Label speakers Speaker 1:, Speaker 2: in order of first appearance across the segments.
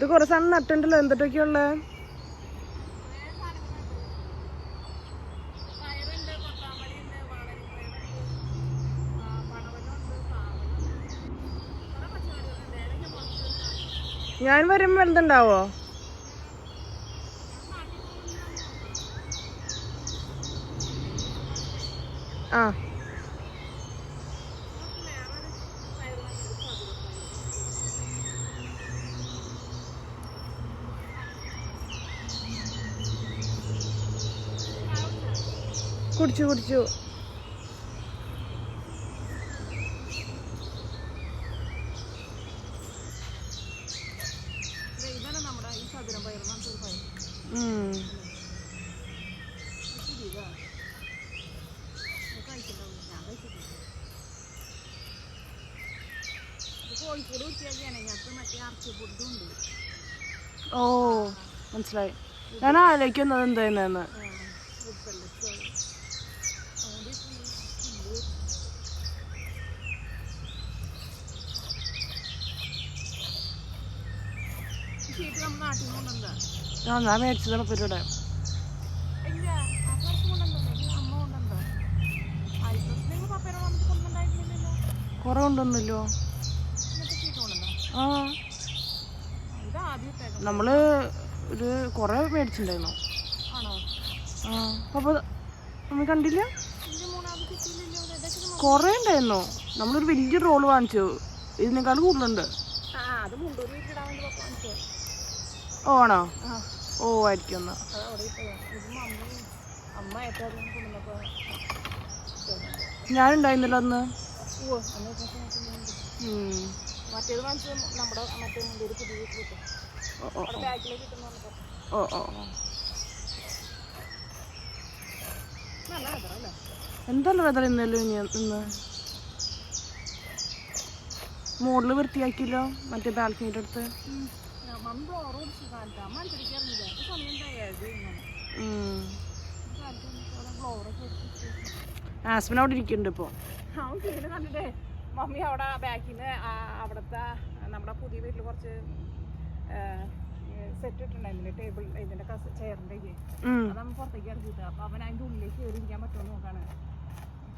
Speaker 1: ഇത് കുറെ സാധനം നട്ടുണ്ടല്ലോ. എന്തൊക്കെയുള്ള ഞാൻ വരുമ്പോ എന്തുണ്ടാവോ? ആ കുടിച്ചു കുടിച്ചു. ഓ മനസ്സിലായി. ഞാൻ ആലോചിക്കുന്നത് എന്തായെന്ന്. ഞാൻ മേടിച്ചതാണ് പരിപാടി. കുറെ ഉണ്ടോന്നല്ലോ. ആ നമ്മള് ഒരു കുറെ മേടിച്ചിട്ടുണ്ടായിരുന്നു. ആ അപ്പൊ നമ്മൾ കണ്ടില്ല, കുറെ ഉണ്ടായിരുന്നു. നമ്മളൊരു വലിയ റോള് വാങ്ങിച്ചു. ഇതിനേക്കാൾ കൂടുതലുണ്ട്. ആണോ? ഓ ആയിരിക്കും എന്നാ. ഞാനുണ്ടായിരുന്നല്ലോ അന്ന്. ഓ ഓ ഓ എന്തല്ല വെതർ ഇന്നല്ലോ. ഇന്ന് മോഡല് വൃത്തിയാക്കിയല്ലോ മറ്റേ ബാൽക്കണിയുടെ അടുത്ത്. ആസ്മിൻ അവിടെ ഇരിക്കുന്നുണ്ട് ഇപ്പൊ. മമ്മി അവിടെ ബാക്കിന്ന് അവിടുത്തെ നമ്മുടെ പുതിയ വീട്ടിൽ കുറച്ച് സെറ്റ് ഇട്ടുണ്ടായിരുന്നില്ലേ, ടേബിൾ ഇതിന്റെ ചെയറിന്റെ അത് നമ്മൾ പുറത്തേക്ക് ഇറക്കിയിട്ട്. അപ്പൊ അവൻ അതിന്റെ ഉള്ളിലേക്ക് കയറി ഇരിക്കാൻ പറ്റുമോ നോക്കാണ്.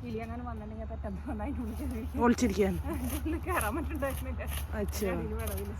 Speaker 1: കിളി അങ്ങനെ വന്നിട്ടുണ്ടെങ്കിൽ പെട്ടെന്ന് വന്ന് അതിന്റെ ഉള്ളിൽ കയറാൻ പറ്റുന്നുണ്ടായിരുന്നില്ല വിടവില്.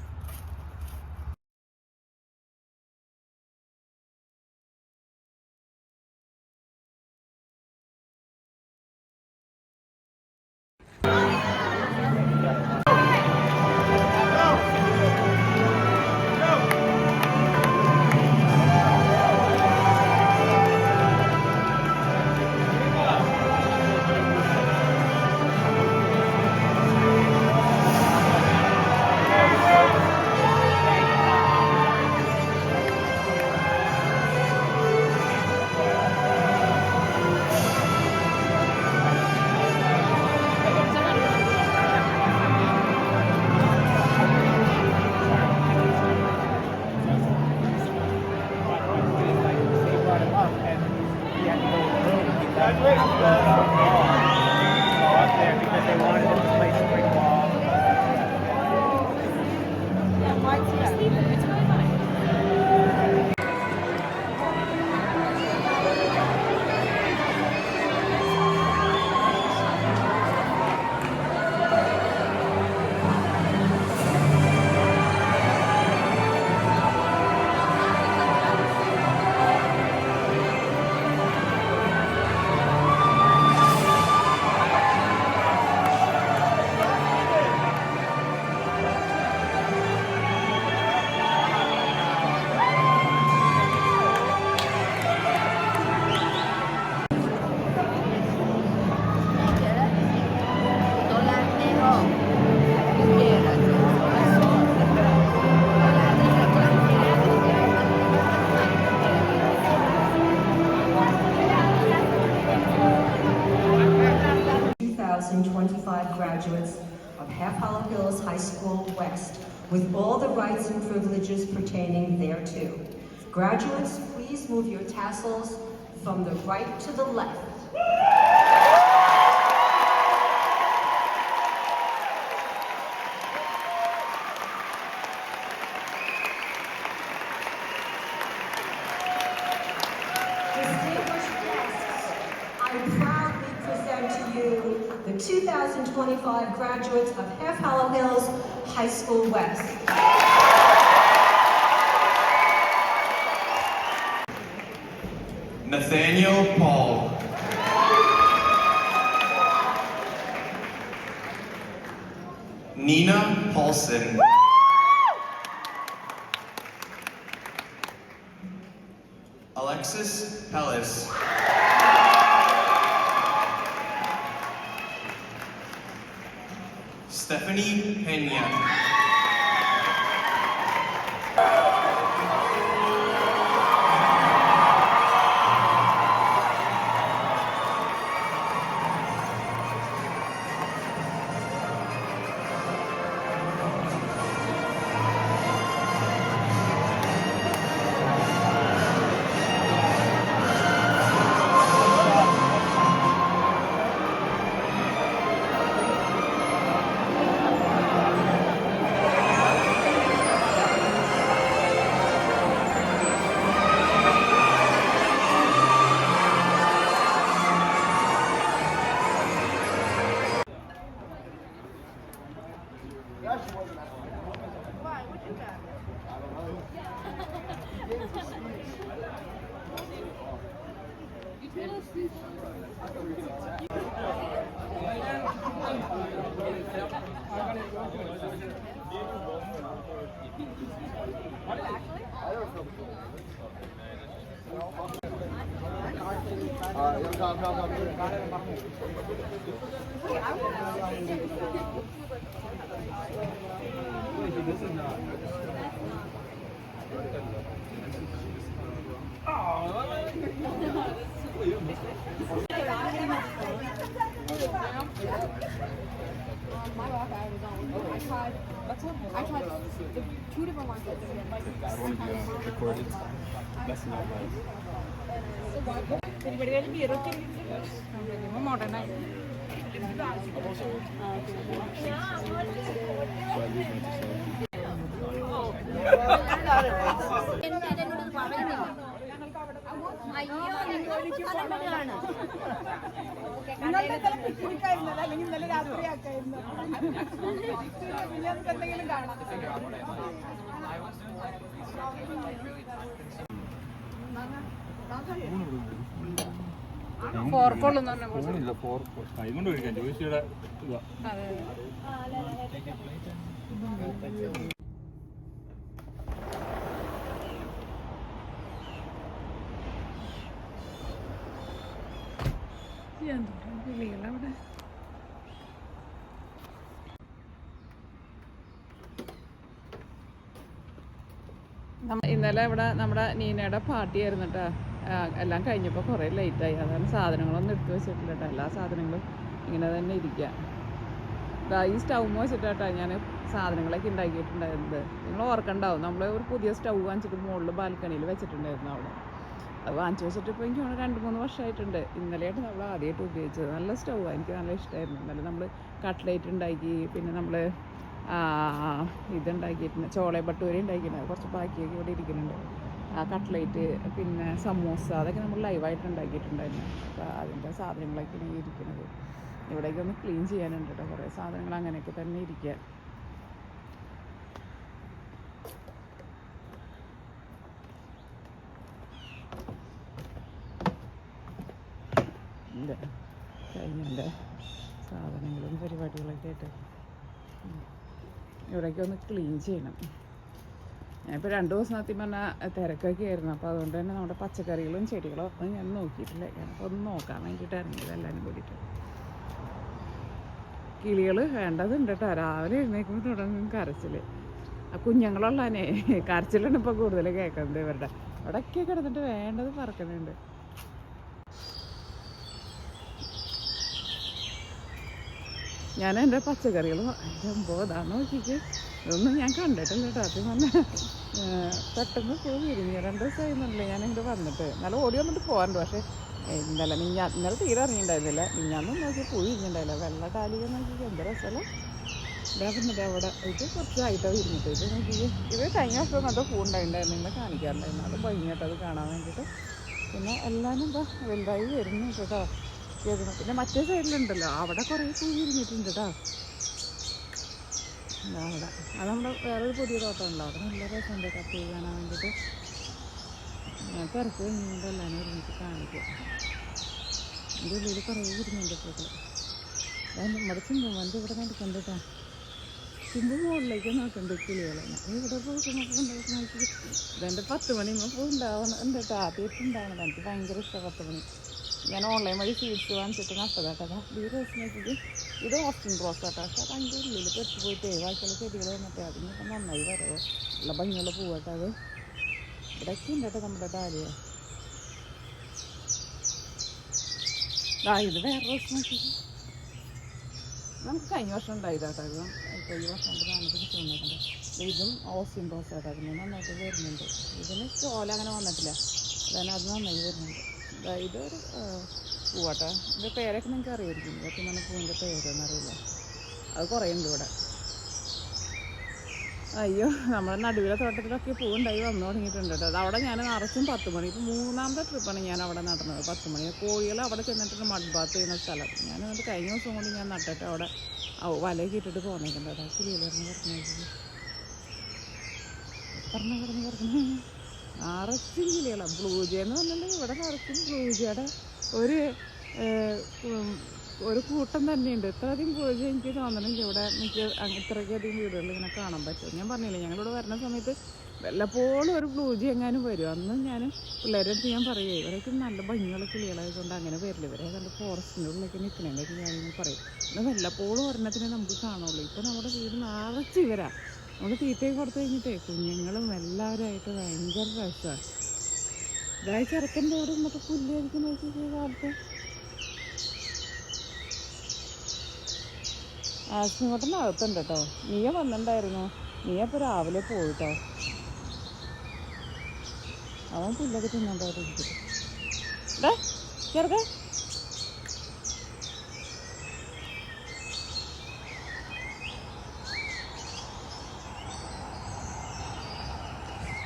Speaker 2: Graduates of Half Hollow Hills High School West with all the rights and privileges pertaining thereto. Graduates, please move your tassels from the right to the left. the 2025 graduates of Half Hollow Hills High School West.
Speaker 3: Nathaniel Paul. Nina Paulson. Alexis Pellis. Stephanie Pena.
Speaker 4: I tried the 2 different ones.
Speaker 5: I want to be recorded. That's not nice.
Speaker 1: Modern ആയി
Speaker 5: I'm also so I leave my
Speaker 1: അല്ലെങ്കിൽ ഇന്നലെ രാത്രി ആക്കായിരുന്നു എന്തെങ്കിലും കാണാം
Speaker 5: ഫോണില്ല കൈ കൊണ്ട് കഴിക്കാൻ ജോയിസിയുടെ ഇതാ
Speaker 1: അവിടെ ഇന്നലെ ഇവിടെ നമ്മുടെ നീനയുടെ പാർട്ടി ആയിരുന്നു കേട്ടോ. എല്ലാം കഴിഞ്ഞപ്പോൾ കുറേ ലേറ്റായി. അതാണ് സാധനങ്ങളൊന്നും എടുത്തു വെച്ചിട്ടില്ല കേട്ടോ. എല്ലാ സാധനങ്ങളും ഇങ്ങനെ തന്നെ ഇരിക്കുക. ഈ സ്റ്റൗമ്മ വെച്ചിട്ടാട്ടോ ഞാൻ സാധനങ്ങളൊക്കെ ഉണ്ടാക്കിയിട്ടുണ്ടായിരുന്നത്. നിങ്ങൾ ഓർക്കണ്ടാവും, നമ്മൾ ഒരു പുതിയ സ്റ്റൗ വാങ്ങിച്ചിട്ട് മുകളിൽ ബാൽക്കണിയിൽ വെച്ചിട്ടുണ്ടായിരുന്നു അവിടെ. അത് വാങ്ങിച്ചു വെച്ചിട്ട് ഇപ്പോൾ എനിക്ക് 2-3 വർഷമായിട്ടുണ്ട്. ഇന്നലെയായിട്ട് നമ്മൾ ആദ്യമായിട്ട് ഉപയോഗിച്ചത്. നല്ല സ്റ്റൗവാണ്, എനിക്ക് നല്ല ഇഷ്ടമായിരുന്നു. ഇന്നലെ നമ്മൾ കട്ട്ലേറ്റ് ഉണ്ടാക്കി, പിന്നെ നമ്മൾ ഇതുണ്ടാക്കിയിട്ടുണ്ട്, ചോള ഭട്ടൂര ഉണ്ടാക്കിയിട്ടുണ്ട്. കുറച്ച് ബാക്കിയൊക്കെ ഇവിടെ ഇരിക്കുന്നുണ്ട്. കട്ട്ലേറ്റ്, പിന്നെ സമൂസ, അതൊക്കെ നമ്മൾ ലൈവായിട്ട് ഉണ്ടാക്കിയിട്ടുണ്ടായിരുന്നു. അപ്പോൾ അതിൻ്റെ സാധനങ്ങളൊക്കെയാണ് ഈ ഇരിക്കുന്നത്. ഇവിടേക്ക് ഒന്ന് ക്ലീൻ ചെയ്യാനുണ്ട് കേട്ടോ. കുറേ സാധനങ്ങൾ അങ്ങനെയൊക്കെ തന്നെ ഇരിക്കുക. കഴിഞ്ഞതിൻ്റെ സാധനങ്ങളും പരിപാടികളൊക്കെ ആയിട്ട് ഇവിടേക്ക് ഒന്ന് ക്ലീൻ ചെയ്യണം. ഞാനിപ്പോൾ 2 ദിവസം സത്യം പറഞ്ഞാൽ തിരക്കൊക്കെ ആയിരുന്നു. അപ്പോൾ അതുകൊണ്ട് തന്നെ നമ്മുടെ പച്ചക്കറികളും ചെടികളും ഒന്നും ഞാൻ നോക്കിയിട്ടില്ല. ഞാനിപ്പോൾ ഒന്ന് നോക്കാൻ വേണ്ടിയിട്ട് ഇറങ്ങിയത് എല്ലാവരും കൂടിയിട്ട്. കിളികൾ വേണ്ടതുണ്ട് കേട്ടോ. രാവിലെ എഴുന്നേൽക്കുമ്പോൾ തുടങ്ങും കരച്ചിൽ. ആ കുഞ്ഞുങ്ങളുള്ളതന്നെ കരച്ചിലാണ് ഇപ്പോൾ കൂടുതൽ കേൾക്കുന്നത് ഇവരുടെ. അവിടെയൊക്കെ കിടന്നിട്ട് വേണ്ടത് പറക്കുന്നുണ്ട്. ഞാൻ എൻ്റെ പച്ചക്കറികൾ അതാ നോക്കിക്ക്. ഇതൊന്നും ഞാൻ കണ്ടിട്ടില്ല കേട്ടോ. ആദ്യം വന്ന് പെട്ടെന്ന് പോയി വിരിഞ്ഞു. 2 ദിവസമായിരുന്നല്ലേ ഞാൻ ഇങ്ങോട്ട് വന്നിട്ട്. നല്ല ഓടി വന്നിട്ട് പോകാറുണ്ട്. പക്ഷേ ഇന്നലെ തീരെ ഇറങ്ങിയിട്ടുണ്ടായിരുന്നില്ല. മിഞ്ഞാന്നും നോക്കി പോയി ഇരിഞ്ഞിട്ടുണ്ടായില്ല. വെള്ള കാലിക നോക്കിക്ക് എന്ത് രസമല്ല. ഇതാകുന്നത് അവിടെ ഇത് കുറച്ചായിട്ടാണ് വിരിഞ്ഞിട്ട്. ഇത് നോക്കിക്ക്. ഇത് കഴിഞ്ഞ വർഷം നല്ല പൂ ഉണ്ടായിട്ടുണ്ടായിരുന്നു. നിങ്ങളെ കാണിക്കാറുണ്ടായിരുന്നു. അത് ഭംഗിയായിട്ട് അത് കാണാൻ വേണ്ടിയിട്ട്. പിന്നെ എല്ലാവരും എന്താ വലുതായി വരുന്നു കേട്ടോ. നോക്കിയത്. പിന്നെ മറ്റേ സൈഡിലുണ്ടല്ലോ അവിടെ കുറേ പൂ വിരിഞ്ഞിട്ടുണ്ട് കേട്ടോ. അവിടെ അത് നമ്മുടെ വേറൊരു പുതിയ തോട്ടം ഉണ്ടോ, അവിടെ നല്ല രസമുണ്ട് കേട്ടോ പൂ കാണാൻ വേണ്ടിയിട്ട്. ഞാൻ തിരക്ക് കഴിഞ്ഞിട്ട് എല്ലാവരും ഒരുമിച്ച് കാണിക്കാം. എൻ്റെ ഉള്ളിൽ കുറേ വിരിഞ്ഞുണ്ട് പൂക്കൾ. ഞാൻ നമ്മുടെ ചിമ്പുമൻ്റെ ഇവിടെ നടക്കുന്നുണ്ട് കേട്ടോ. ചിമ്പ് മുകളിലേക്ക് നോക്കുന്നുണ്ട് കിളികളെന്നെ. ഇവിടെ പൂക്കുന്നുണ്ടായിരുന്നു. ഇതെൻ്റെ 10 മണിയുമ്പോൾ പൂ ഉണ്ടാവുന്ന ഉണ്ട് കേട്ടോ. ആദ്യമായിട്ടുണ്ടാവണത്. എനിക്ക് ഭയങ്കര ഇഷ്ടമാണ് 10 മണി. ഞാൻ ഓൺലൈൻ വഴി സീഡ്സ് വാങ്ങിച്ചിട്ട് നട്ടതാട്ടോ. ഈ റോസ് നോക്കിയിട്ട് ഇത് ഓസ്റ്റിൻ റോസ് കേട്ടോ. പക്ഷെ അത് അതിൻ്റെ ഉള്ളിൽ പെട്ട് പോയിട്ട് വായിച്ചുള്ള ചെടികൾ വന്നിട്ട് അതിനൊക്കെ നന്നായി വരവോ ഉള്ള ഭംഗിയുള്ള പൂവട്ടോ. അത് ഇവിടെയൊക്കെ ഉണ്ട് കേട്ടോ നമ്മുടെ ഡാലിയ. ഇത് വേറെ റോസ് നോക്കിയിട്ട് നമുക്ക് കഴിഞ്ഞ വർഷം ഉണ്ടായതാട്ടോ. ഇത് ഇപ്പോൾ ഈ വർഷം കൊണ്ട് കാണിച്ച് കിട്ടുന്നുണ്ട്. ഇതും ഓസ്റ്റിൻ റോസ് ആട്ടോ. അതിന് നന്നായിട്ട് വരുന്നുണ്ട്. ഇതിന് ചോല അങ്ങനെ വന്നിട്ടില്ല. അതാണ് അത് നന്നായി വരുന്നുണ്ട്. ഇതൊരു പൂവാട്ടോ. ഇതിൻ്റെ പേരൊക്കെ നിങ്ങൾക്ക് അറിയായിരിക്കും. ഇതൊക്കെ നല്ല പൂവിൻ്റെ പേരൊന്നറിയില്ല. അത് കുറേ ഉണ്ട് ഇവിടെ. അയ്യോ, നമ്മുടെ നടുവിലെ തോട്ടത്തിലൊക്കെ പൂവുണ്ടായി വന്നു തുടങ്ങിയിട്ടുണ്ട് കേട്ടോ. അത് അവിടെ ഞാൻ നിറച്ചും 10 മണി. ഇപ്പോൾ 3ാമത്തെ ട്രിപ്പാണ് ഞാൻ അവിടെ നടന്നത്. 10 മണി കോഴികൾ അവിടെ ചെന്നിട്ടുണ്ട് മഡ് ബാത്ത് ചെയ്യുന്ന സ്ഥലം. ഞാൻ എന്നിട്ട് കഴിഞ്ഞ ദിവസം കൊണ്ട് ഞാൻ നട്ടിട്ട് അവിടെ വലയൊക്കെ ഇട്ടിട്ട് പോകുന്നുണ്ട് കേട്ടോ. കിളിയിലിറങ്ങി കിടക്കുന്നു നിറച്ചും കിളികളാണ്. ബ്ലൂജ എന്ന് പറഞ്ഞിട്ടുണ്ടെങ്കിൽ ഇവിടെ നിറച്ചും ബ്ലൂജയുടെ ഒരു കൂട്ടം തന്നെയുണ്ട്. ഇത്രയധികം ബ്ലൂജ എനിക്ക് തോന്നണമെങ്കിൽ ഇവിടെ എനിക്ക് ഇത്രയ്ക്കധികം വീടുകളിൽ ഇങ്ങനെ കാണാൻ പറ്റും. ഞാൻ പറഞ്ഞില്ലേ, ഞങ്ങളിവിടെ വരുന്ന സമയത്ത് വല്ലപ്പോഴും ഒരു ബ്ലൂജ എങ്ങാനും വരും. അന്ന് ഞാൻ പിള്ളേരുടെ അടുത്ത് ഞാൻ പറയുക, ഇവരൊക്കെ നല്ല ഭംഗിയുള്ള കിളികളായതുകൊണ്ട് അങ്ങനെ വരില്ല. ഇവരെ കണ്ട് ഫോറസ്റ്റിൻ്റെ ഉള്ളിലേക്ക് നിൽക്കണേണ്ടൊക്കെ ഞാനിങ്ങനെ പറയും. എന്നാൽ വല്ലപ്പോഴും ഒരെണ്ണത്തിനെ നമുക്ക് കാണുള്ളൂ. ഇപ്പോൾ നമ്മുടെ വീട് നിറച്ച് ഇവരാ. നമ്മൾ തീറ്റയൊക്കെ കൊടുത്തു കഴിഞ്ഞിട്ടേ കുഞ്ഞുങ്ങളും എല്ലാവരുമായിട്ട് ഭയങ്കര രസമാണ്. ഇതായി ചെറുക്കൻ്റെ അവിടെ ഇന്നത്തെ പുല്ലായിരിക്കും നോക്കിയ കാലത്ത്. ആസ്മിങ്ങോട്ടൊന്നും അകത്തുണ്ട് കേട്ടോ. നീയ വന്നിട്ടുണ്ടായിരുന്നു. നീ അപ്പോൾ രാവിലെ പോയിട്ടോ. അവൻ പുല്ലൊക്കെ തിന്നുണ്ടായിരുന്നു. ചെറുക്ക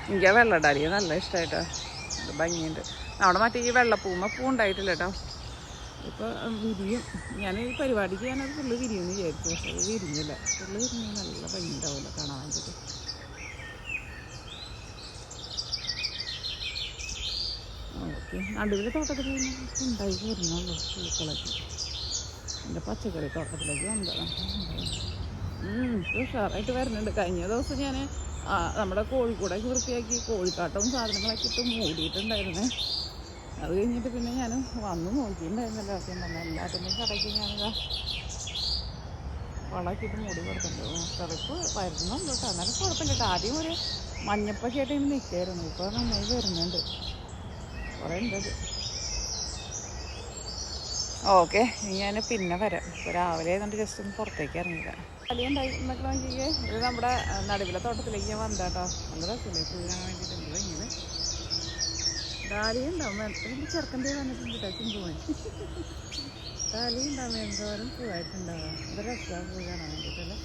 Speaker 1: എനിക്ക് വെള്ളടാലിയ നല്ല ഇഷ്ടമായിട്ടോ. അത് ഭംഗിയുണ്ട്. അവിടെ മറ്റേ ഈ വെള്ളപ്പൂമ്മ പൂ ഉണ്ടായിട്ടില്ല കേട്ടോ. ഇപ്പോൾ വിരിയും. ഞാൻ ഈ പരിപാടിക്ക് ഞാനത് ഫുള്ള് വിരിയുമെന്ന് വിചാരിച്ചു. പക്ഷെ അത് വിരിഞ്ഞില്ല. ഫുള്ള് വിരിഞ്ഞാൽ നല്ല ഭംഗി ഉണ്ടാവില്ല കാണാൻ വേണ്ടിയിട്ട്. ഓക്കെ, നടുവിലെ തോട്ടത്തിൽ ഉണ്ടായി വരുന്നുള്ളൂ പൂക്കളൊക്കെ. എൻ്റെ പച്ചക്കറി തോട്ടത്തിലേക്ക് വന്നതാണ്. ഉഷാറായിട്ട് വരുന്നുണ്ട്. കഴിഞ്ഞ ദിവസം ഞാൻ നമ്മുടെ കോഴിക്കൂടൊക്കെ വൃത്തിയാക്കി കോഴിക്കാട്ടവും സാധനങ്ങളൊക്കെ ഇട്ട് മൂടിയിട്ടുണ്ടായിരുന്നേ. അത് കഴിഞ്ഞിട്ട് പിന്നെ ഞാൻ വന്ന് നോക്കിയിട്ടുണ്ടായിരുന്നല്ലോ. സത്യം പറഞ്ഞാൽ എല്ലാത്തിൻ്റെയും കടയ്ക്ക് ഞാനിതാ വളമാക്കിയിട്ട് മൂടി കൊടുത്തിട്ടുണ്ട്. കറിപ്പ് വരുന്നുണ്ട് കേട്ടോ. എന്നാലും കുഴപ്പമില്ല കേട്ടോ. ആദ്യം ഒരു മഞ്ഞപ്പൊക്കെ ആയിട്ട് ഇങ്ങനെ നിൽക്കായിരുന്നു. ഇപ്പോൾ നന്നായി വരുന്നുണ്ട്. കുറേ ഉണ്ടത്. ഓക്കെ, ഞാൻ പിന്നെ വരാം. ഇപ്പോൾ രാവിലെ ആയതുകൊണ്ട് ജസ്റ്റ് ഒന്ന് പുറത്തേക്ക് ഇറങ്ങില്ല. വലിയുണ്ടായി എന്നൊക്കെ നോക്കിയേ. ഇത് നമ്മുടെ നടുവിലെ തോട്ടത്തിലേക്ക് ഞാൻ വന്ന കേട്ടോ. നല്ല രസമില്ലേ പൂവിനാൻ വേണ്ടിയിട്ടുണ്ട്. ഇങ്ങനെ ഡാലിയുണ്ടാവും. എൻ്റെ ചെറുക്കൻ്റെ വന്നിട്ടുണ്ട് കേട്ടോ. ചിമ്പുമൻ ഡാലിയുണ്ടാവും. എന്തോരം പൂവായിട്ടുണ്ടാവാം. ഇത് രസമാണ് പൂ കാണാൻ വേണ്ടിയിട്ടല്ലേ.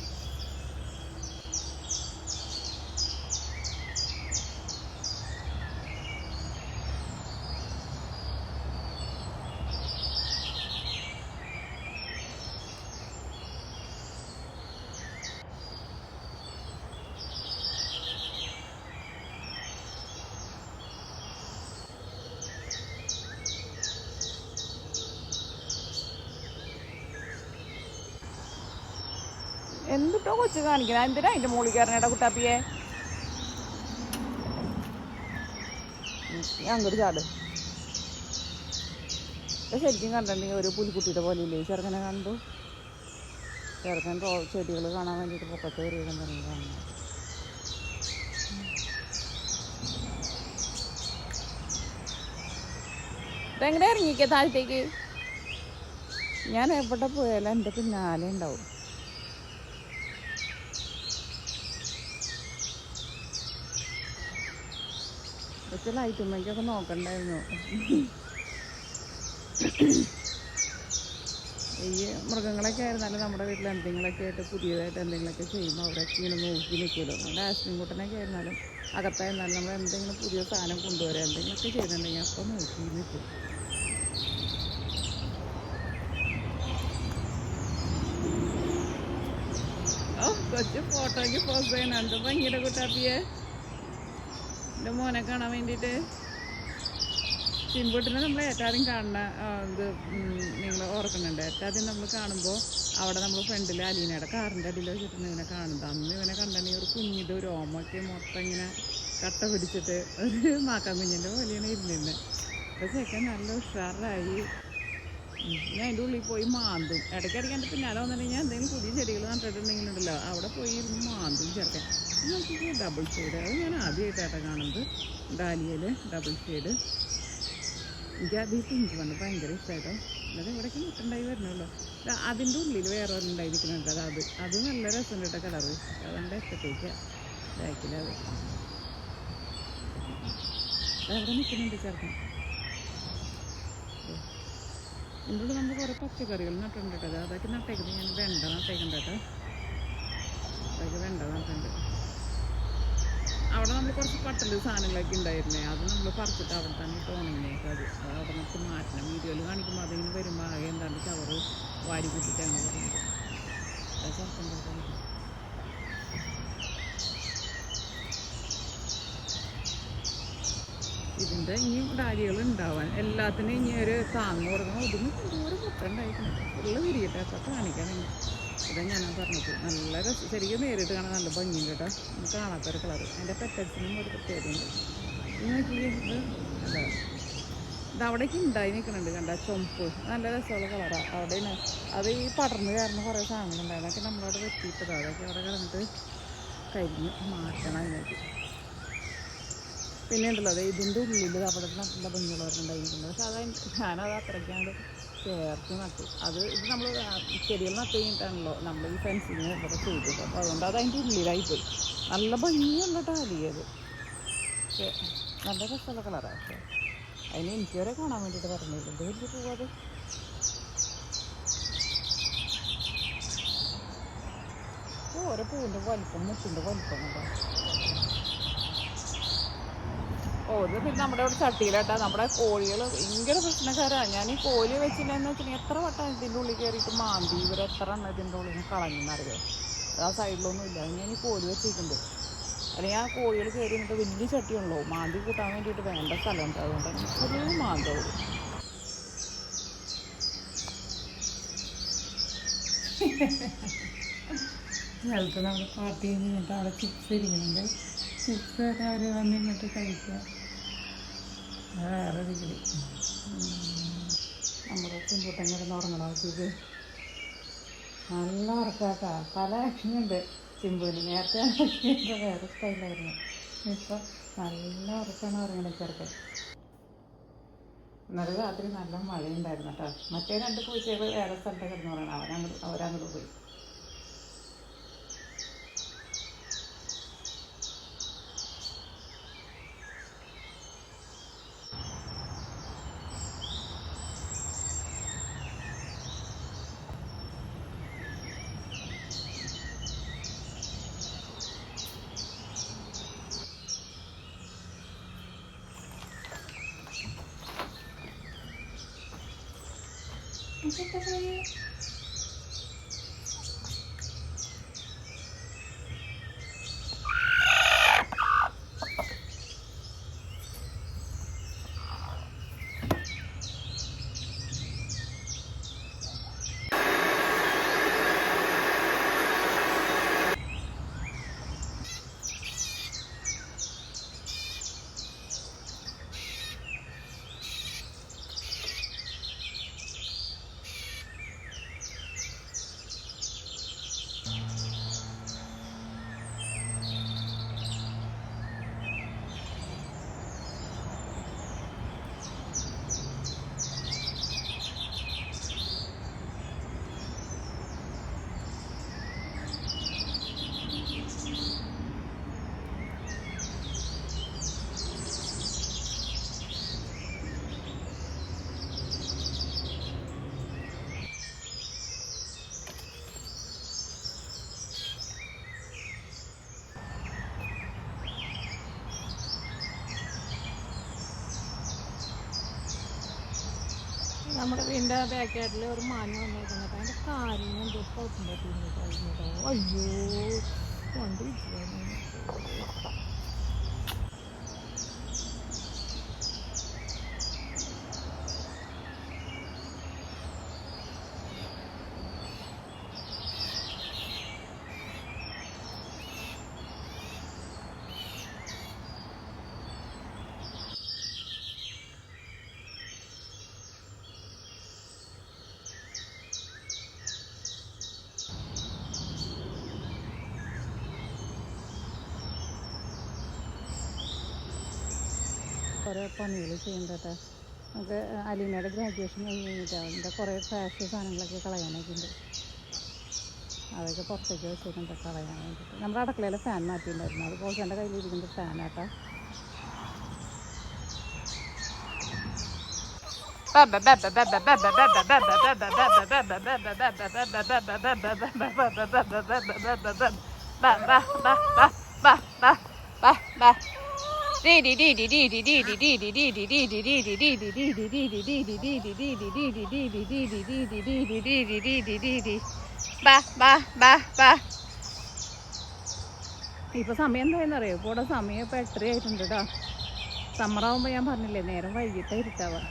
Speaker 1: എന്തിട്ടോ കൊച്ചു കാണിക്കണം. എന്തിനാ അതിൻ്റെ മുകളിൽ കയറണേടാ കുട്ടാപ്പിയെ? അങ്ങോട്ട് ചാട്. ശരിക്കും കണ്ടിട്ടുണ്ടെങ്കിൽ ഒരു പുലിക്കുട്ടിയുടെ പോലെ ഇല്ലേ ചെറുക്കനെ കണ്ടു. ചെറുക്കൻ ചെടികൾ കാണാൻ വേണ്ടിയിട്ട് പൊക്കത്ത് കയറിയിടാൻ പറഞ്ഞു കാണുന്നത്. ഇതെങ്ങനെ ഇറങ്ങിക്കുക താഴത്തേക്ക്? ഞാൻ എവിടെ പോയാലും എൻ്റെ പിന്നാലെ ഉണ്ടാവും. പക്ഷെ ലൈറ്റുമ്മയ്ക്കൊക്കെ നോക്കണ്ടായിരുന്നു. ഈ മൃഗങ്ങളൊക്കെ ആയിരുന്നാലും നമ്മുടെ വീട്ടിൽ എന്തെങ്കിലുമൊക്കെ ആയിട്ട് പുതിയതായിട്ട് എന്തെങ്കിലുമൊക്കെ ചെയ്യുമ്പോൾ അവരൊക്കെ ഇങ്ങനെ നോക്കി നിൽക്കുമല്ലോ. നമ്മുടെ ആശ്രമക്കുട്ടനൊക്കെ ആയിരുന്നാലും അകത്തായിരുന്നാലും നമ്മൾ എന്തെങ്കിലും പുതിയ സാധനം കൊണ്ടുവരാം എന്തെങ്കിലുമൊക്കെ ചെയ്തിട്ടുണ്ടെങ്കിൽ അപ്പം നോക്കി നിൽക്കും. ഫോട്ടോയ്ക്ക് പോസ് ചെയ്യണുണ്ട് ഭംഗിയുടെ കുട്ടാപ്പിയെ എൻ്റെ മോനെ കാണാൻ വേണ്ടിയിട്ട്. ചിമ്പൂട്ടിനെ നമ്മൾ ഏറ്റവും കാണുന്ന ഇത് നിങ്ങൾ ഓർക്കുന്നുണ്ട്. ഏറ്റവും നമ്മൾ കാണുമ്പോൾ അവിടെ നമ്മൾ ഫ്രണ്ടിൽ അലീനയുടെ കാറിൻ്റെ അടിയിൽ വെച്ചിട്ടാണ് ഇവനെ കാണുന്നത്. അന്ന് ഇവനെ കണ്ടെങ്കിൽ ഒരു കുഞ്ഞിൻ്റെ ഒരു ഓമൊക്കെ മൊത്തം ഇങ്ങനെ കട്ട പിടിച്ചിട്ട് ഒരു മാക്കാൻ കുഞ്ഞിൻ്റെ പോലെയാണ് ഇരുന്നിരുന്നത്. അപ്പോൾ ചെക്കൻ നല്ല ഉഷാറായി. ഞാൻ അതിൻ്റെ ഉള്ളിൽ പോയി മാന്തും. ഇടയ്ക്കിടയ്ക്ക് എൻ്റെ പിന്നാലെ വന്നിട്ടുണ്ടെങ്കിൽ ഞാൻ എന്തെങ്കിലും പുതിയ ചെടികൾ നട്ടിട്ടുണ്ടെങ്കിലുണ്ടല്ലോ അവിടെ പോയി ഇരുന്ന് മാന്തും ചെറുക്കൻ. നോക്കിയിട്ട് ഡബിൾ ഷെയ്ഡ്, അത് ഞാൻ ആദ്യമായിട്ടാണ് കാണുന്നത്. ഡാലിയയിൽ ഡബിൾ ഷെയ്ഡ്. എനിക്ക് അത് പിങ്ക് വന്ന് ഭയങ്കര ഇഷ്ടമായിട്ടോ. അത് ഇവിടേക്ക് നിട്ടുണ്ടായി വരണമല്ലോ. അതിൻ്റെ ഉള്ളിൽ വേറെ ഉണ്ടായി നിൽക്കുന്നുണ്ട്. അത് നല്ല രസമുണ്ട് കേട്ടോ കളറ്. അതെൻ്റെ ഇഷ്ടത്തേക്കാണ് ബാക്കിൽ. അത് അവിടെ നിൽക്കുന്നുണ്ട് ചെറുക്കൻ. ഇതിൻ്റെ ഉള്ളിൽ നമ്മൾ കുറേ പച്ചക്കറികൾ നട്ടിട്ടുണ്ട് കേട്ടോ. അതൊക്കെ നട്ടേക്കുന്നത് ഞാൻ വെണ്ട നട്ടേക്കുന്നുണ്ട് കേട്ടോ. അതൊക്കെ വെണ്ട നട്ടുണ്ട്. അവിടെ നമ്മൾ കുറച്ച് പട്ടല് സാധനങ്ങളൊക്കെ ഉണ്ടായിരുന്നേ. അത് നമ്മൾ പറിച്ചിട്ട് അവിടെ തന്നെ തോന്നിങ്ങനെയൊക്കെ അത് അവിടെ നമുക്ക് മാറ്റണം. വീഡിയോയിൽ കാണിക്കുമ്പോൾ അതിങ്ങനെ വരുമ്പോൾ ആകെ എന്താണ്ട് ചവറ് വാരി കുത്തിട്ടാണ് പറയുന്നത്. അത് ചെറുപ്പം കൊടുക്കുന്നത്. ഇതിൻ്റെ ഇനിയും ഡാലികൾ ഉണ്ടാവാൻ എല്ലാത്തിനും ഇനി ഒരു താങ്ങ് കൊടുക്കണം. ഇതിന് എന്തോരം മുട്ട ഉണ്ടായിരിക്കണം. ഫുള്ള് വിരിയട്ടെ. അപ്പോൾ കാണിക്കാം. ഇതാ ഞാൻ പറഞ്ഞത് നല്ല രസം. ശരിക്കും നേരിട്ട് കാണാൻ നല്ല ഭംഗിയുണ്ട് കേട്ടോ. നമുക്ക് കാണാത്തൊരു കളറ്. അതിൻ്റെ പെറ്റൽസിനും ഒരു പ്രത്യേകതയുണ്ട്. ഇത് നോക്കി ഇത് അതാ ഇത് അവിടേക്ക് ഉണ്ടായി നിൽക്കുന്നുണ്ട് കണ്ട ചുമപ്പ്. നല്ല രസമുള്ള കളറാണ്. അവിടെയാണ് അത് ഈ പടർന്ന് കയറുന്ന കുറേ സാധനങ്ങളുണ്ടായിരുന്നു. അതൊക്കെ നമ്മളവിടെ വെട്ടിയിട്ടതാണ്. അതൊക്കെ അവിടെ കിടന്നിട്ട് കരിഞ്ഞ് മാറ്റണം അതിനൊക്കെ. പിന്നെ ഉണ്ടല്ലോ അതെ ഇതിൻ്റെ ഉള്ളിൽ അവിടെ നല്ല ഭംഗിയുള്ളവരുണ്ടായിരിക്കുന്നത്. പക്ഷെ ഞാനത് അത്രയ്ക്കാണ്ട് ചേർത്ത് നട്ടു. ഇത് നമ്മൾ ചെടികൾ നട്ട് കഴിഞ്ഞിട്ടാണല്ലോ നമ്മൾ ഈ ഫെൻസിങ് ഇവിടെ ചെയ്തത്. അപ്പോൾ അതുകൊണ്ട് അത് അതിൻ്റെ ഉള്ളിലായിപ്പോയി. നല്ല ഭംഗിയുള്ള ടാലിയത്. പക്ഷേ നല്ല രസമുള്ള കളറാണ്. പക്ഷേ അതിന് എനിക്ക് വരെ കാണാൻ വേണ്ടിയിട്ട് പറഞ്ഞില്ല. ഇത് വലിയ പോവാത് ഓരോ പൂവിൻ്റെ വലിപ്പം മുട്ടിൻ്റെ വലിപ്പം കണ്ടോ. ഇത് പിന്നെ നമ്മുടെ ഇവിടെ ചട്ടിയിലാട്ടാ. നമ്മുടെ കോഴികൾ ഭയങ്കര പ്രശ്നക്കാരാണ്. ഞാൻ ഈ കോഴി വെച്ചില്ലെന്ന് വെച്ചിട്ടുണ്ടെങ്കിൽ എത്ര വട്ടം ഇതിൻ്റെ ഉള്ളിൽ കയറിയിട്ട് മാന്തി. ഇവരെത്ര എണ്ണം ഇതിൻ്റെ ഉള്ളിൽ നിന്ന് കളഞ്ഞെന്നറിയോ. ആ സൈഡിലൊന്നും ഇല്ല. അത് ഞാൻ ഈ കോഴി വെച്ചിട്ടുണ്ട്. അല്ലെങ്കിൽ ആ കോഴികൾ കയറി എന്നിട്ട് വലിയ ചട്ടിയുള്ളൂ മാന്തി കൂട്ടാൻ വേണ്ടിയിട്ട് വേണ്ട സ്ഥലം ഉണ്ട്. അതുകൊണ്ട് ഒരു മാന്തവും ചിലപ്പോൾ നമ്മൾ പാർട്ടി കഴിഞ്ഞിട്ട് അവിടെ ചിപ്സ് ഇരിക്കുന്നുണ്ട്. ചിപ്സ് ഒക്കെ അവർ വന്നിട്ട് കഴിക്കുക. വേറെ രീതിയിൽ നമ്മുടെ ചിമ്പൂട്ടൻ കിടന്ന് ഉറങ്ങണം. ഇത് നല്ല ഉറക്കാട്ടാ. പല ആക്ഷനുണ്ട് ചിമ്പൂന്. നേരത്തെ ആക്ഷനുണ്ട് വേറെ സ്റ്റൈലായിരുന്നു. ഇപ്പം നല്ല ഉറക്കാണ് ഉറങ്ങണ ചെറുക്കൻ. ഇന്നലെ രാത്രി നല്ല മഴയുണ്ടായിരുന്നു കേട്ടോ. മറ്റേ 2 പൂച്ചകൾ വേറെ സ്ഥലത്ത് കിടന്ന് പറയണം. അവരങ്ങോട്ട് പോയി. നമ്മുടെ വീടിൻ്റെ ബാക്ക് സൈഡിൽ ഒരു മാന് വന്നിരിക്കുന്നത്. അതിൻ്റെ കാലിന് എന്തോ കുഴപ്പം പറ്റിയിരുന്നു. അയ്യോ കുറേ പണികൾ ചെയ്യേണ്ടത് നമുക്ക് അലീനയുടെ ഗ്രാജുവേഷൻ കഴിഞ്ഞ് കഴിഞ്ഞിട്ട് അതിൻ്റെ കുറേ ഫാഷൻ സാധനങ്ങളൊക്കെ കളയാനൊക്കെ ഉണ്ട്. അതൊക്കെ പുറത്തേക്ക് വെച്ചിട്ടുണ്ട് കളയാൻ വേണ്ടിയിട്ട്. നമ്മുടെ അടുക്കളയിൽ ഫാൻ മാറ്റിയിട്ടുണ്ടായിരുന്നു. അത് കോഴ്സിൻ്റെ കയ്യിലിരിക്കുന്ന ഫാനാട്ടോ. ഇപ്പൊ സമയം എന്തായെന്നറിയോ? ഇപ്പോൾ ഇവിടെ സമയം ഇപ്പം 8:30 ആയിട്ടുണ്ട് കേട്ടോ. സമ്മറാകുമ്പോൾ ഞാൻ പറഞ്ഞില്ലേ നേരം വൈകിട്ട് ഇരുട്ടാവാ.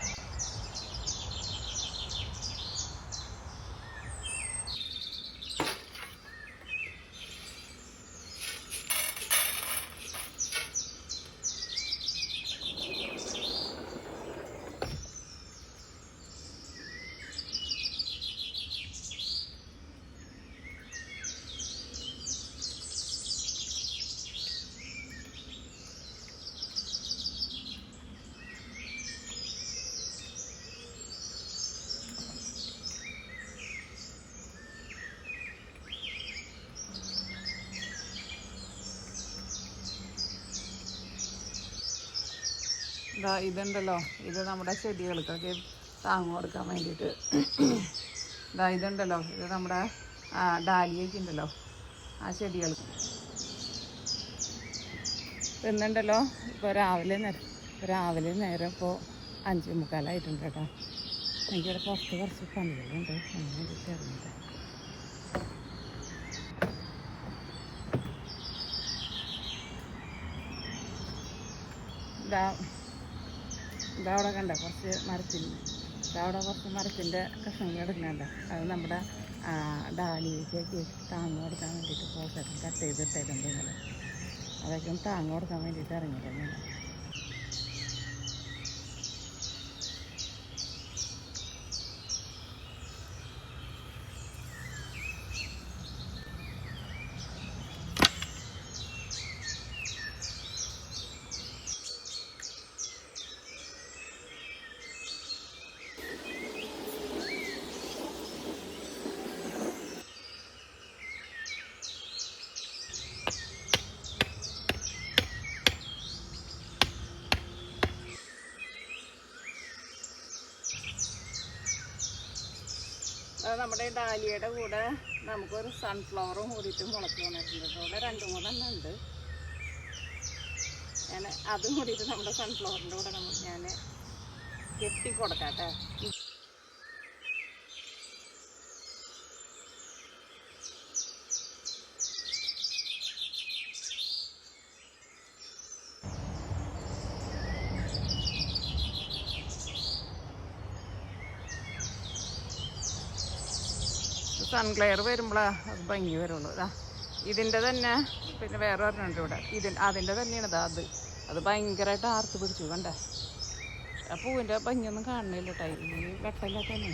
Speaker 1: ഇതുണ്ടല്ലോ, ഇത് നമ്മുടെ ചെടികൾക്കൊക്കെ താങ്ങ് കൊടുക്കാൻ വേണ്ടിയിട്ട്. ഇതുണ്ടല്ലോ, ഇത് നമ്മുടെ ഡാലിയൊക്കെ ഉണ്ടല്ലോ, ആ ചെടികൾക്ക്. ഇന്നുണ്ടല്ലോ ഇപ്പോൾ രാവിലെ നേരം ഇപ്പോൾ 5:45 കേട്ടോ. എനിക്കിവിടെ കുറച്ച് പണികളുണ്ട്. അതിന് വേണ്ടിയിട്ട് ഇറങ്ങിയിട്ട് ഇതവിടെ കണ്ട കുറച്ച് മരത്തിൻ്റെ കഷ്ണങ്ങൾ എടുക്കുന്നുണ്ട്. അത് നമ്മുടെ ഡാലിയൊക്കെ താങ്ങ് കൊടുക്കാൻ വേണ്ടിയിട്ട് പോസൊക്കെ കട്ട് ചെയ്തിട്ടേക്കുന്നത്. അതൊക്കെ താങ്ങ് കൊടുക്കാൻ വേണ്ടിയിട്ട് ഇറങ്ങിയിട്ടുണ്ട്. നമ്മുടെ ഡാലിയുടെ കൂടെ നമുക്കൊരു സൺഫ്ലവറും കൂടിയിട്ട് മുളച്ച് വന്നിട്ടുണ്ട്. ഇവിടെ 2-3 ഉണ്ട്. ഞാൻ അതും കൂടിയിട്ട് നമ്മുടെ സൺഫ്ലവറിൻ്റെ കൂടെ ഞാൻ കെട്ടിക്കൊടുക്കാട്ടെ. സൺഗ്ലെയർ വരുമ്പോഴാണ് അത് ഭംഗി വരുള്ളൂ. ഇതിൻ്റെ തന്നെ പിന്നെ വേറെ ഒരെണ്ണുണ്ട് ഇവിടെ. അതിൻ്റെ തന്നെയാണ് അത് ഭയങ്കരമായിട്ട് ആർത്ത് പിടിച്ചു കണ്ടേ. ആ പൂവിൻ്റെ ഭംഗിയൊന്നും കാണുന്നില്ല കേട്ടോ. ഇതിന് വെട്ടമില്ലാത്ത തന്നെ.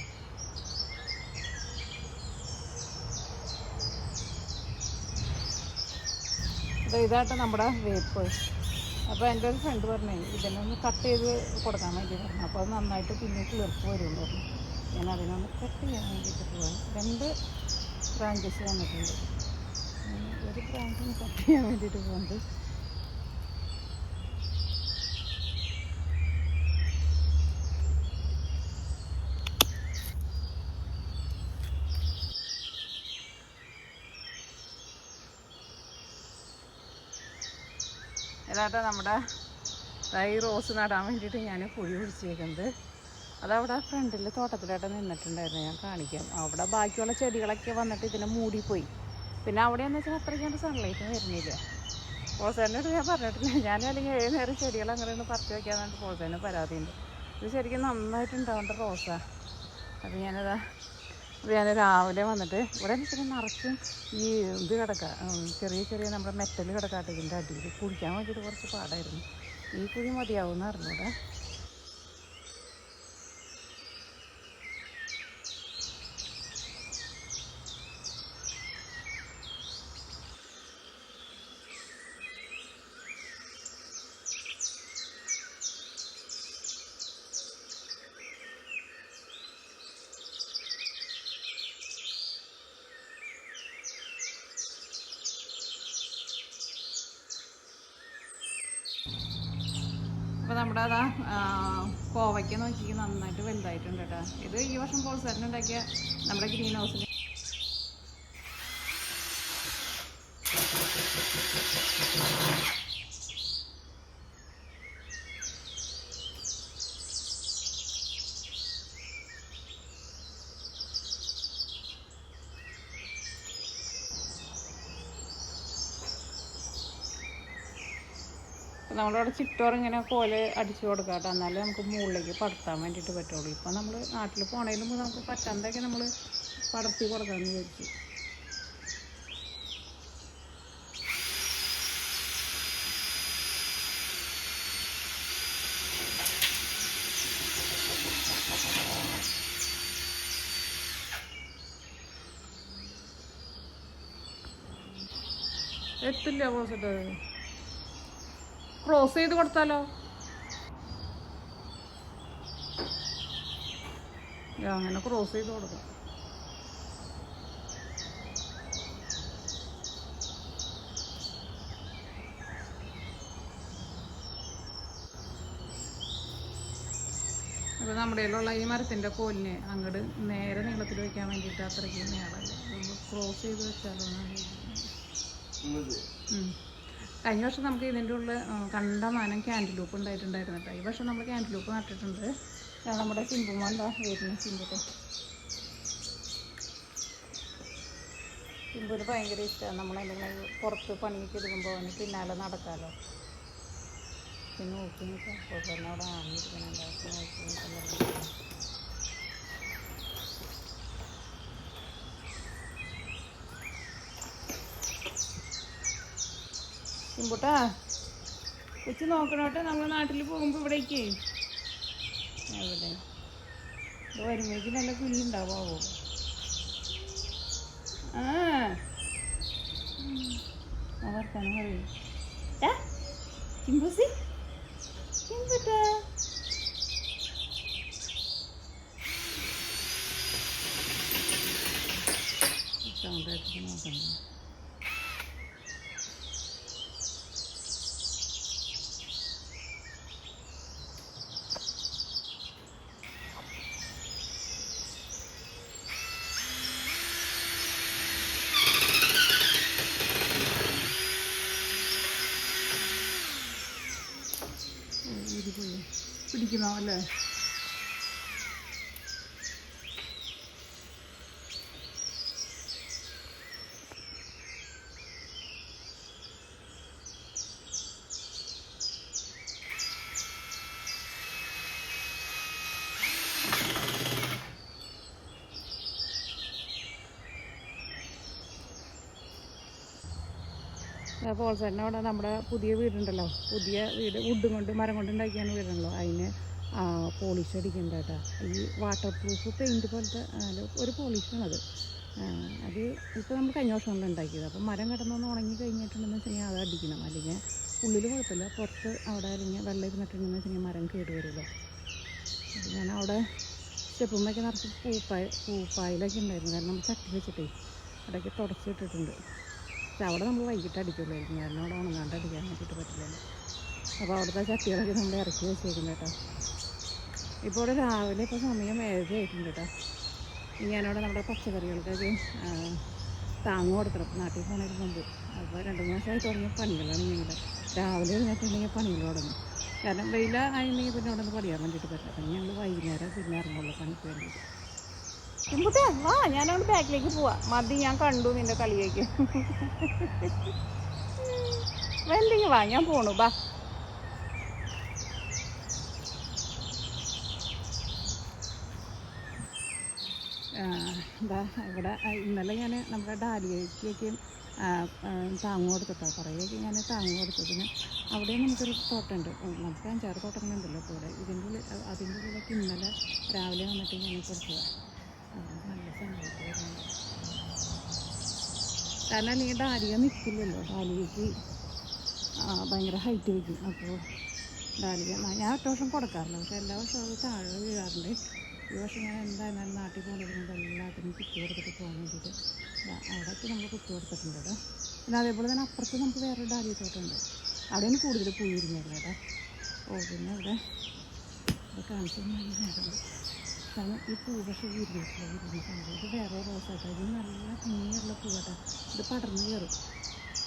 Speaker 1: ഇതായിട്ട് നമ്മുടെ വേപ്പ്. അപ്പോൾ എൻ്റെ ഒരു ഫ്രണ്ട് പറഞ്ഞു ഇതിനൊന്ന് കട്ട് ചെയ്ത് കൊടുക്കാൻ വേണ്ടി പറഞ്ഞു. അപ്പോൾ അത് നന്നായിട്ട് പിന്നെ കിളിർപ്പ് വരുമെന്ന് പറഞ്ഞു. ഞാൻ അതിനൊന്ന് കട്ട് ചെയ്യാൻ വേണ്ടിയിട്ട് പോകാൻ 2 ബ്രാഞ്ചസ് വന്നിട്ടുണ്ട്. ഒരു ബ്രാഞ്ചിന് കട്ട് ചെയ്യാൻ വേണ്ടിയിട്ട് പോകുന്നുണ്ട്. ഇതായിട്ട് നമ്മുടെ ഈ റോസ് നടാൻ വേണ്ടിയിട്ട് ഞാൻ കുഴി പിടിച്ചേക്കുന്നത്. അതവിടെ ഫ്രണ്ടിൽ തോട്ടത്തിലായിട്ട് നിന്നിട്ടുണ്ടായിരുന്നു. ഞാൻ കാണിക്കാം. അവിടെ ബാക്കിയുള്ള ചെടികളൊക്കെ വന്നിട്ട് ഇതിനെ മൂടിപ്പോയി. പിന്നെ അവിടെയെന്ന് വെച്ചാൽ അത്രയ്ക്ക് സൺലൈറ്റ് വരുന്നില്ല. പോൾസേനോട് ഞാൻ പറഞ്ഞിട്ടില്ല, ഞാൻ അല്ലെങ്കിൽ 7 നേരം ചെടികൾ അങ്ങനെയൊന്ന് പറിച്ച് വയ്ക്കാമെന്നിട്ട് പോൾസേന് പരാതിയുണ്ട്. ഇത് ശരിക്കും നന്നായിട്ടുണ്ടാവേണ്ട റോസാ. അപ്പോൾ ഞാൻ രാവിലെ വന്നിട്ട് ഇവിടെ വെച്ചിട്ട് നിറച്ചും ഈ ഇത് ചെറിയ നമ്മുടെ മെറ്റൽ കിടക്കാട്ടെ ഇതിൻ്റെ അടിയിൽ കുടിക്കാൻ വേണ്ടിയിട്ട് കുറച്ച് പാടായിരുന്നു. ഈ കുഴി മതിയാവും എന്ന് അറിഞ്ഞൂടെ. അപ്പോൾ നമ്മുടെ കോവയ്ക്ക നോക്കി നന്നായിട്ട് വലുതായിട്ടുണ്ട് കേട്ടോ. ഇത് ഈ വർഷം പോൾസേട്ടനുണ്ടാക്കിയ നമ്മുടെ ഗ്രീൻ ഹൗസിൽ നമ്മളവിടെ ചിറ്റോറ് ഇങ്ങനെ കോല് അടിച്ചു കൊടുക്കാം കേട്ടോ. എന്നാലേ നമുക്ക് മുകളിലേക്ക് പടർത്താൻ വേണ്ടിയിട്ട് പറ്റുള്ളൂ. ഇപ്പം നമ്മൾ നാട്ടിൽ പോണതിന് മുമ്പ് നമുക്ക് പറ്റാണ്ടൊക്കെ നമ്മൾ പടർത്തി കൊടുക്കാമെന്ന് വിചാരിച്ചു. എത്തില്ല പോസിട്ട് ക്രോസ് ചെയ്ത് കൊടുത്താലോ? അങ്ങനെ ക്രോസ് ചെയ്ത് കൊടുക്കാം. അപ്പോൾ നമ്മുടെ കയ്യിലുള്ള ഈ മരത്തിൻ്റെ കോലിനെ അങ്ങോട്ട് നേരെ നീളത്തിൽ വയ്ക്കാൻ വേണ്ടിയിട്ട് അത്രയ്ക്ക് നേരമല്ല, ക്രോസ് ചെയ്ത് വെച്ചാലോ? കഴിഞ്ഞ വർഷം നമുക്ക് ഇതിൻ്റെ ഉള്ളിൽ കണ്ടമാനം ക്യാൻഡിലൂപ്പ് ഉണ്ടായിട്ടുണ്ടായിരുന്നു കേട്ടോ. ഈ വർഷം നമ്മൾ ക്യാൻഡിലൂപ്പ് നട്ടിട്ടുണ്ട്. നമ്മുടെ ചിമ്പുമ്മ വരുന്ന ചിമ്പുട്ട് ചിമ്പൂര് ഭയങ്കര ഇഷ്ടമാണ്. നമ്മളെന്തെങ്കിലും പുറത്ത് പണിയൊക്കെ എടുക്കുമ്പോൾ അവന് പിന്നാലെ നടക്കാമല്ലോ. പിന്നെ നോക്കി നിൽക്കാം പിന്നെ അവിടെ ആണിരിക്കണുണ്ടാക്കി നോക്കി നിൽക്കുന്നത്. ചിമ്പൂട്ടാ കൊച്ചു നോക്കണോട്ടെ. നമ്മൾ നാട്ടിൽ പോകുമ്പോൾ ഇവിടേക്ക് എവിടെ ഇത് വരുമ്പോഴേക്കും നല്ല കുഴി ഉണ്ടാവാമോ? വർത്താനം പറയൂ ചിമ്പൂസി ചിമ്പൂട്ടാ. സൗണ്ടായിട്ട് നോക്കണ്ട. പിടിക്കുന്നോ അല്ലേ? പോൾസേട്ടൻ്റെ അവിടെ നമ്മുടെ പുതിയ വീടുണ്ടല്ലോ, പുതിയ വീട് മരം കൊണ്ട് ഉണ്ടാക്കിയാണ് വീടുണ്ടല്ലോ, അതിന് പോളിഷ് അടിക്കുന്നുണ്ട് കേട്ടോ. ഈ വാട്ടർ പ്രൂഫ് പെയിൻറ്റ് പോലത്തെ ഒരു പോളിഷാണത്. അത് ഇപ്പോൾ നമ്മൾ കഴിഞ്ഞ വർഷങ്ങളിൽ ഉണ്ടാക്കിയത്. അപ്പോൾ മരം കിടന്നൊന്ന് ഉണങ്ങി കഴിഞ്ഞിട്ടുണ്ടെന്ന് വെച്ചിട്ടുണ്ടെങ്കിൽ അത് അടിക്കണം. അല്ലെങ്കിൽ ഉള്ളിൽ കുഴപ്പമില്ല, പുറത്ത് അവിടെ അല്ലെങ്കിൽ വെള്ളം ഇരുന്നിട്ടുണ്ടെന്ന് വെച്ചിട്ടുണ്ടെങ്കിൽ മരം കേട് വരുമല്ലോ. അപ്പോൾ ഞാൻ അവിടെ സ്റ്റെപ്പുമ്മയൊക്കെ നിറച്ച് പൂപ്പായിലൊക്കെ ഉണ്ടായിരുന്നു. കാരണം നമ്മൾ ചട്ടി വെച്ചിട്ടേ അവിടെയൊക്കെ തുടച്ചിട്ടിട്ടുണ്ട്. പക്ഷെ അവിടെ നമ്മൾ വൈകിട്ട് അടിക്കുള്ളായിരിക്കും, കാരണം അവിടെ ഉണങ്ങാണ്ട് അടിക്കാൻ വേണ്ടിയിട്ട് പറ്റില്ലല്ലോ. അപ്പോൾ അവിടുത്തെ ചട്ടികളൊക്കെ നമ്മൾ ഇറക്കി വെച്ചേക്കുന്നു കേട്ടോ. ഇപ്പോൾ ഇവിടെ രാവിലെ ഇപ്പോൾ സമയം 7 ആയിട്ടുണ്ട് കേട്ടോ. ഞാനവിടെ നമ്മുടെ പച്ചക്കറികൾക്കൊക്കെ താങ്ങ് കൊടുക്കണം നാട്ടിൽ പോണതിന് മുമ്പ്. അപ്പോൾ 2-3 ദിവസമായി തുടങ്ങിയ പണികളാണ് ഞങ്ങൾ. രാവിലെ ഇരുന്നിട്ടുണ്ടെങ്കിൽ പണികൾ തുടങ്ങും. കാരണം വെയിലായിരുന്നെങ്കിൽ പിന്നെ അവിടെ നിന്ന് പണിയാൻ വേണ്ടിയിട്ട് പറ്റില്ല. അപ്പം ഞങ്ങൾ വൈകുന്നേരം പിന്നെ ഇറങ്ങുള്ളൂ പണിക്ക് വേണ്ടിയിട്ട്. ചിമ്പുട്ടേ വാ, ഞാനവിടെ ബാക്കിലേക്ക് പോവാ. മതി, ഞാൻ കണ്ടു നിന്റെ കളിയേക്ക്. വെല്ലിങ് വാ, ഞാൻ പോണു. ബാ. എന്താ ഇവിടെ ഇന്നലെ ഞാൻ നമ്മുടെ ഡാലിയയ്ക്ക് താങ്ങ് കൊടുത്തിട്ടോ, കുറേയൊക്കെ ഞാൻ താങ്ങ് കൊടുത്തതിന്. അവിടെ നമുക്കൊരു തോട്ടമുണ്ട്, നമുക്ക് 5-6 തോട്ടങ്ങളുണ്ടല്ലോ ഇപ്പോൾ ഇവിടെ. അതിൻ്റെ ഉള്ളിലേക്ക് ഇന്നലെ രാവിലെ വന്നിട്ട് ഞാൻ കൊടുത്തതാണ്. നല്ല സംഭവം. കാരണം അല്ലെങ്കിൽ ഡാലിയ നിൽക്കില്ലല്ലോ, ഡാലിയയ്ക്ക് ഭയങ്കര ഹൈറ്റ് വയ്ക്കും. അപ്പോൾ ഡാലിയ ഞാൻ ഒറ്റ വർഷം കൊടുക്കാറില്ല, പക്ഷേ എല്ലാ വർഷവും അത് താഴെ വീഴാറുണ്ട്. ഈ വർഷം ഞാൻ എന്തായാലും നാട്ടിൽ പോകുന്നതുകൊണ്ട് എല്ലാത്തിനും കുത്തി കൊടുത്തിട്ട് പോകാൻ വേണ്ടിയിട്ട് അവിടെയൊക്കെ നമ്മൾ കുത്തി കൊടുത്തിട്ടുണ്ട് കേട്ടോ. പിന്നെ അതേപോലെ തന്നെ അപ്പുറത്ത് നമുക്ക് വേറൊരു ഡാലിയ തോട്ടമുണ്ട്, അവിടെയാണ് കൂടുതൽ പൂ വിരിഞ്ഞത് കേട്ടോ. പിന്നെ ഇവിടെ കാണിച്ചു നേരമുണ്ട്. കാരണം ഈ പൂ പക്ഷേ വിരിഞ്ഞിട്ടില്ല, സംഭവം ഇത് വേറെ റോസാട്ടോ. ഇത് നല്ല ഭംഗിയുള്ള പൂ കേട്ടോ. ഇത് പടർന്ന് കയറും.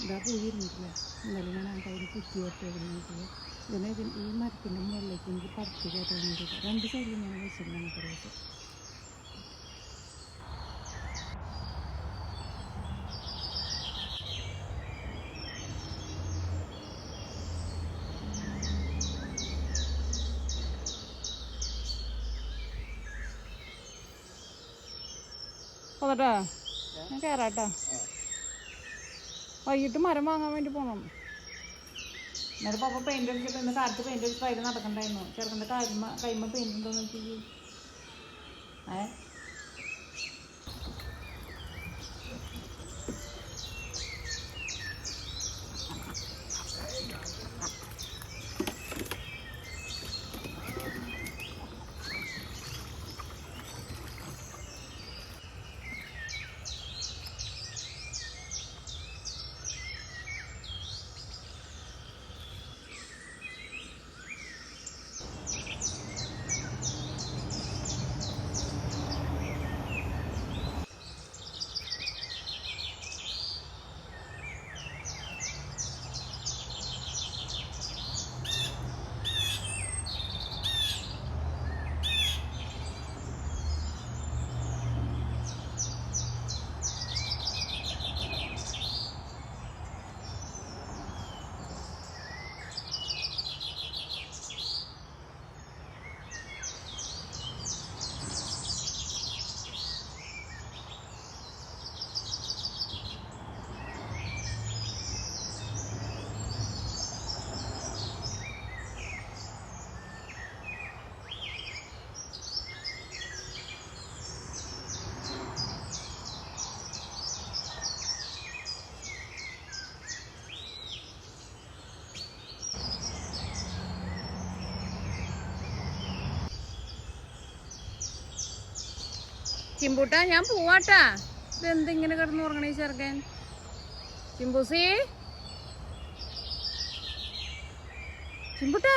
Speaker 1: ഇതാ പൂ വിരിഞ്ഞിട്ടില്ല. ഇന്നലെ ഞാൻ ആ കയ്യിൽ കുത്തി വെച്ചിട്ട് ഇതിനെ ഈ മരത്തിൻ്റെ മുകളിലേക്ക് എനിക്ക് പറിച്ച് കയറ്റാൻ വേണ്ടിയിട്ട് 2 സൈഡിൽ ഞാൻ വെച്ചിട്ടുണ്ട് അങ്ങനത്തെ റോസ്. പോകട്ടോ, ഞാൻ കയറാട്ടോ. വൈകിട്ട് മരം വാങ്ങാൻ വേണ്ടി പോകണം. എന്നിട്ട് പപ്പ പെയിൻ്റ് അടിച്ചിട്ട് ഇന്ന് കാലത്ത് പെയിൻ്റ് അടിച്ചിട്ട് അതിൽ നടക്കണ്ടായിരുന്നു. ചെറുക്കൻ്റെ കൈമ പെയിൻ്റ് ഉണ്ടോയെന്ന് വെച്ചാൽ ചിമ്പൂട്ടാ ഞാൻ പോവാട്ടാ. ഇതെന്തിങ്ങനെ കിടന്ന് ഉറങ്ങണേ ചെറുക്കൻ? ചിമ്പൂസി, ചിമ്പൂട്ടാ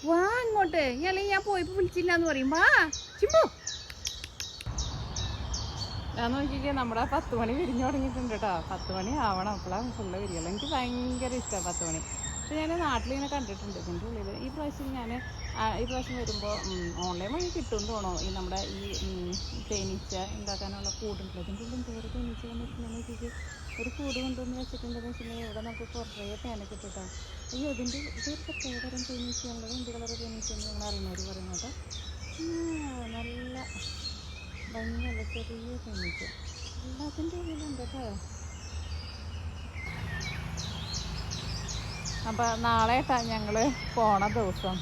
Speaker 1: വാ അങ്ങോട്ട്. അല്ലെങ്കിൽ ഞാൻ പോയപ്പോ വിളിച്ചില്ല എന്ന് പറയും. വാ ചിമ്പു. ഞാൻ നോക്കിക്കേ, നമ്മുടെ 10 മണി വിരിഞ്ഞു തുടങ്ങിയിട്ടുണ്ട് കേട്ടോ. 10 മണി ആവണം, അപ്പോഴാണ് ഫുള്ള് വിരിയുള്ളൂ. എനിക്ക് ഭയങ്കര ഇഷ്ടമാണ് 10 മണി. പക്ഷെ ഞാൻ നാട്ടിലിങ്ങനെ കണ്ടിട്ടുണ്ട് ഇതിൻ്റെ ഉള്ളിൽ. ഈ പ്രാവശ്യം വരുമ്പോൾ ഓൺലൈൻ വഴി കിട്ടുമെന്ന് തോന്നുന്നു. ഈ നമ്മുടെ ഈ തേനീച്ച ഉണ്ടാക്കാനുള്ള കൂടുണ്ടല്ലോ, ഇതിൻ്റെ ഉള്ളിൽ എന്തോരം തേനീച്ച വന്നിട്ടുണ്ടെന്ന് വെച്ചിട്ട് ഒരു കൂട് കൊണ്ടുവന്ന് വെച്ചിട്ടുണ്ടെന്ന് വെച്ചിട്ടുണ്ടെങ്കിൽ ഇവിടെ നമുക്ക് കുറേ തേന കിട്ടും. അയ്യോ, ഇതിൻ്റെ ഇതൊരു പ്രത്യേകതരം തേനീച്ചയുള്ളത്. എന്ത് കളർ തേനീച്ചയെന്ന് നിങ്ങൾ അറിയുന്നവർ പറയുന്നത്. നല്ല ഭംഗിയുള്ള ചെറിയ തേനീച്ച എല്ലാത്തിൻ്റെ ഉള്ളിലുണ്ട് കേട്ടോ. അപ്പോൾ നാളെ ഞങ്ങൾ പോണ ദിവസം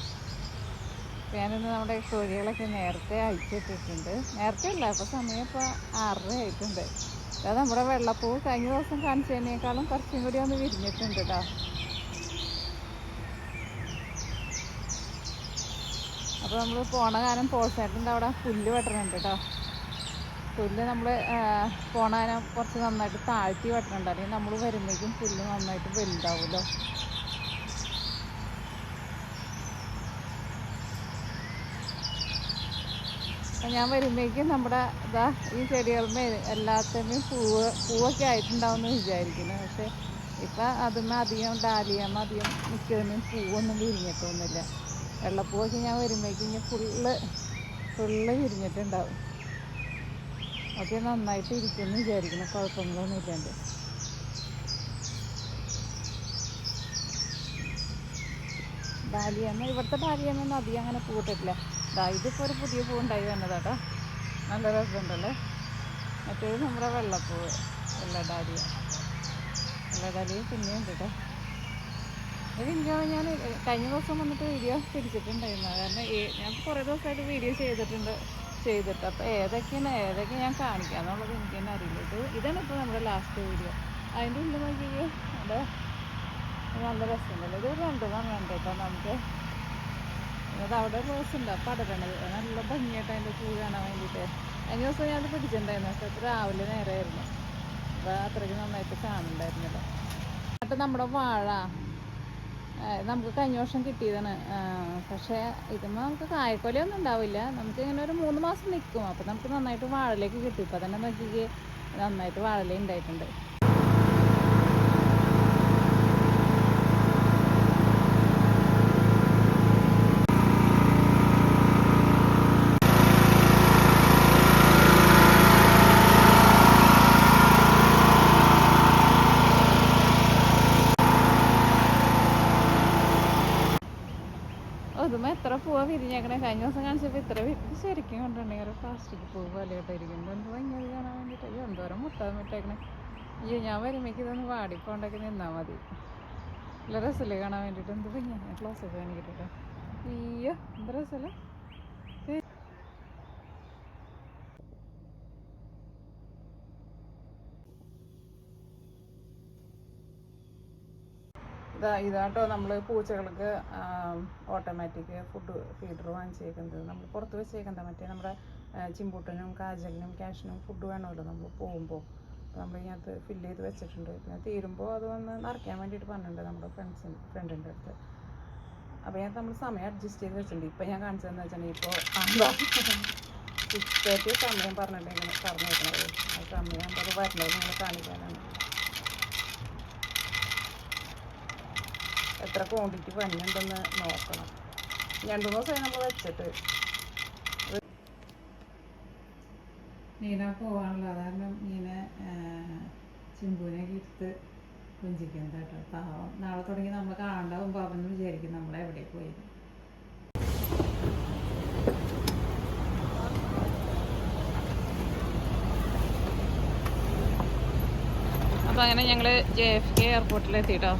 Speaker 1: ഞാനിന്ന് നമ്മുടെ കോഴികളൊക്കെ നേരത്തെ അയച്ചിട്ടിട്ടുണ്ട്. നേരത്തെ ഇല്ല, ഇപ്പോൾ സമയം ഇപ്പോൾ 6:30 ആയിട്ടുണ്ട്. അത് നമ്മുടെ വെള്ളപ്പൂ കഴിഞ്ഞ ദിവസം കാണിച്ചതിനേക്കാളും കുറച്ചും കൂടി ഒന്ന് വിരിഞ്ഞിട്ടുണ്ട് കേട്ടോ. അപ്പോൾ നമ്മൾ പോണ കാലം പോസ്റ്റേറ്റിൻ്റെ അവിടെ പുല്ല് വെട്ടണുണ്ട് കേട്ടോ. പുല്ല് നമ്മൾ പോണ കാലം കുറച്ച് നന്നായിട്ട് താഴ്ത്തി വെട്ടണുണ്ട്, അല്ലെങ്കിൽ നമ്മൾ വരുമ്പോഴേക്കും പുല്ല് നന്നായിട്ട് വലുതാവുമല്ലോ. ഞാൻ വരുമ്പോഴേക്കും നമ്മുടെ ഈ ചെടികളുമേ എല്ലാത്തിനും പൂവൊക്കെ ആയിട്ടുണ്ടാവുമെന്ന് വിചാരിക്കുന്നു. പക്ഷേ ഇപ്പം അതുമ്മ അധികം ഡാലിയമ്മ അധികം മിക്കതിനും പൂവൊന്നും വിരിഞ്ഞിട്ടൊന്നുമില്ല. വെള്ളപ്പൂവൊക്കെ ഞാൻ വരുമ്പോഴേക്കും ഇങ്ങനെ ഫുള്ള് വിരിഞ്ഞിട്ടുണ്ടാവും. ഒക്കെ നന്നായിട്ട് ഇരിക്കുമെന്ന് വിചാരിക്കുന്നു, കുഴപ്പങ്ങളൊന്നും ഇല്ലാണ്ട്. ഡാലിയമ്മ ഇവിടുത്തെ ഡാലിയമ്മ അധികം അങ്ങനെ പൂവിട്ടിട്ടില്ല. ഇതിപ്പോൾ ഒരു പുതിയ പൂ ഉണ്ടായി വന്നതാട്ടോ, നല്ല രസമുണ്ടല്ലേ. മറ്റേത് നമ്മുടെ വെള്ളപ്പൂവ്, വെള്ള ഡാലിയ പിന്നെയും ഉണ്ട് കേട്ടോ. ഇത് എനിക്ക് ഞാൻ കഴിഞ്ഞ ദിവസം വന്നിട്ട് വീഡിയോ പിടിച്ചിട്ടുണ്ടായിരുന്നു. കാരണം ഞാൻ കുറേ ദിവസമായിട്ട് വീഡിയോ ചെയ്തിട്ട് അപ്പോൾ ഏതൊക്കെ ഞാൻ കാണിക്കാന്നുള്ളത് എനിക്ക് തന്നെ അറിയില്ല. ഇതാണ് ഇപ്പോൾ നമ്മുടെ ലാസ്റ്റ് വീഡിയോ. അതിൻ്റെ ഉള്ളിൽ നോക്കിയേ അവിടെ നല്ല രസമുണ്ടല്ലോ. ഇത് 2 ഉണ്ട് കേട്ടോ നമുക്ക്. അത് അവിടെ റോസ് ഉണ്ട് പടരണത്, നല്ല ഭംഗിയായിട്ട് അതിൻ്റെ പൂ കാണാൻ വേണ്ടിയിട്ട്. കഴിഞ്ഞ ദിവസം ഞാനത് പിടിച്ചിട്ടുണ്ടായിരുന്നു, പക്ഷെ രാവിലെ നേരമായിരുന്നു, അപ്പോൾ അത്രയ്ക്ക് നന്നായിട്ട് കാണുന്നുണ്ടായിരുന്നില്ല. എന്നിട്ട് നമ്മുടെ വാഴ നമുക്ക് കഴിഞ്ഞ വർഷം കിട്ടിയതാണ്. പക്ഷേ ഇതുമ്പോൾ നമുക്ക് കായക്കൊലയൊന്നും ഉണ്ടാവില്ല. നമുക്ക് ഇങ്ങനെ ഒരു 3 മാസം നിൽക്കും. അപ്പോൾ നമുക്ക് നന്നായിട്ട് വാഴലേക്ക് കിട്ടും. ഇപ്പോൾ തന്നെ നോക്കിക്ക് നന്നായിട്ട് വാഴല ഉണ്ടായിട്ടുണ്ട്. അതുമ്പോൾ എത്ര പൂവാ വിരിഞ്ഞേക്കണേ. കഴിഞ്ഞ ദിവസം കാണിച്ചപ്പോൾ ഇത്ര ശരിക്കും കണ്ടിട്ടുണ്ടെങ്കിൽ ഒരു പ്ലാസ്റ്റിക് പൂവ് പോലെയായിട്ടിരിക്കുന്നത്. എന്ത് ഭംഗിയത് കാണാൻ വേണ്ടിയിട്ട്. എന്തോരം മുട്ടാമിട്ടേക്കണേ. ഞാൻ വരുമ്പോഴേക്ക് ഇതൊന്ന് വാടിക്കൊണ്ടൊക്കെ നിന്നാൽ മതി. നല്ല രസമല്ലേ കാണാൻ വേണ്ടിയിട്ട്. എന്ത് ഭംഗിയാണ്. ഞാൻ ക്ലോസൊക്കെ കാണിക്കട്ടെ. അയ്യോ എന്ത് രസമല്ലേ. ഇതാട്ടോ നമ്മൾ പൂച്ചകൾക്ക് ഓട്ടോമാറ്റിക് ഫുഡ് ഫീഡർ വാങ്ങിച്ചേക്കുന്നത്. നമ്മൾ പുറത്ത് വെച്ചേക്കുന്നത് മറ്റേ നമ്മുടെ ചിമ്പൂട്ടനും കാജലിനും ക്യാഷിനും ഫുഡ് വേണമല്ലോ നമ്മൾ പോകുമ്പോൾ. നമ്മൾ ഇതിനകത്ത് ഫില്ല് ചെയ്ത് വെച്ചിട്ടുണ്ട്. പിന്നെ തീരുമ്പോൾ അത് വന്ന് നിറയ്ക്കാൻ വേണ്ടിയിട്ട് പറഞ്ഞിട്ടുണ്ട് നമ്മുടെ ഫ്രണ്ടിൻ്റെ അടുത്ത്. അപ്പോൾ ഞാൻ നമ്മൾ സമയം അഡ്ജസ്റ്റ് ചെയ്ത് വെച്ചിട്ടുണ്ട്. ഇപ്പം ഞാൻ കാണിച്ചതെന്ന് വെച്ചിട്ടുണ്ടെങ്കിൽ ഇപ്പോൾ 6:30 സമയം പറഞ്ഞിട്ടുണ്ടെങ്കിൽ പറഞ്ഞു വെക്കുന്നത്. ആ സമയം അത് വരണത് നിങ്ങൾ കാണിക്കാനാണ്. എത്ര ക്വാണ്ടിറ്റി പഞ്ഞുണ്ടെന്ന് നോക്കണം. 2 ദിവസമായി നമ്മൾ വെച്ചിട്ട്. മീന പോകാനുള്ള കാരണം മീനെ ചിമ്പൂനൊക്കെ എടുത്ത് കുഞ്ചിക്കുന്നത് കേട്ടോ. പാവം നാളെ തുടങ്ങി നമ്മൾ കാണണ്ടാവും പാവെന്ന് വിചാരിക്കും നമ്മളെവിടെ പോയി. അപ്പം അങ്ങനെ ഞങ്ങൾ JFK എയർപോർട്ടിലെത്തിട്ടോ.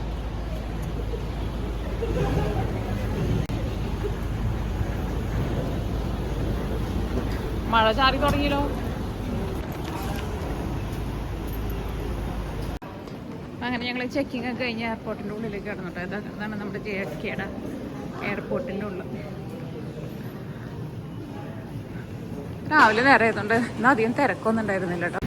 Speaker 1: മഴ ചാറി തുടങ്ങിയല്ലോ. അങ്ങനെ ഞങ്ങൾ ചെക്കിങ് ഒക്കെ കഴിഞ്ഞ് എയർപോർട്ടിൻ്റെ ഉള്ളിലേക്ക് കിടന്നിട്ട്. ഇതാണ് നമ്മുടെ JFKയുടെ എയർപോർട്ടിൻ്റെ ഉള്ളിൽ. രാവിലെ നേരം ആയതുകൊണ്ട് ഇന്ന് അധികം തിരക്കൊന്നും ഉണ്ടായിരുന്നില്ല കേട്ടോ.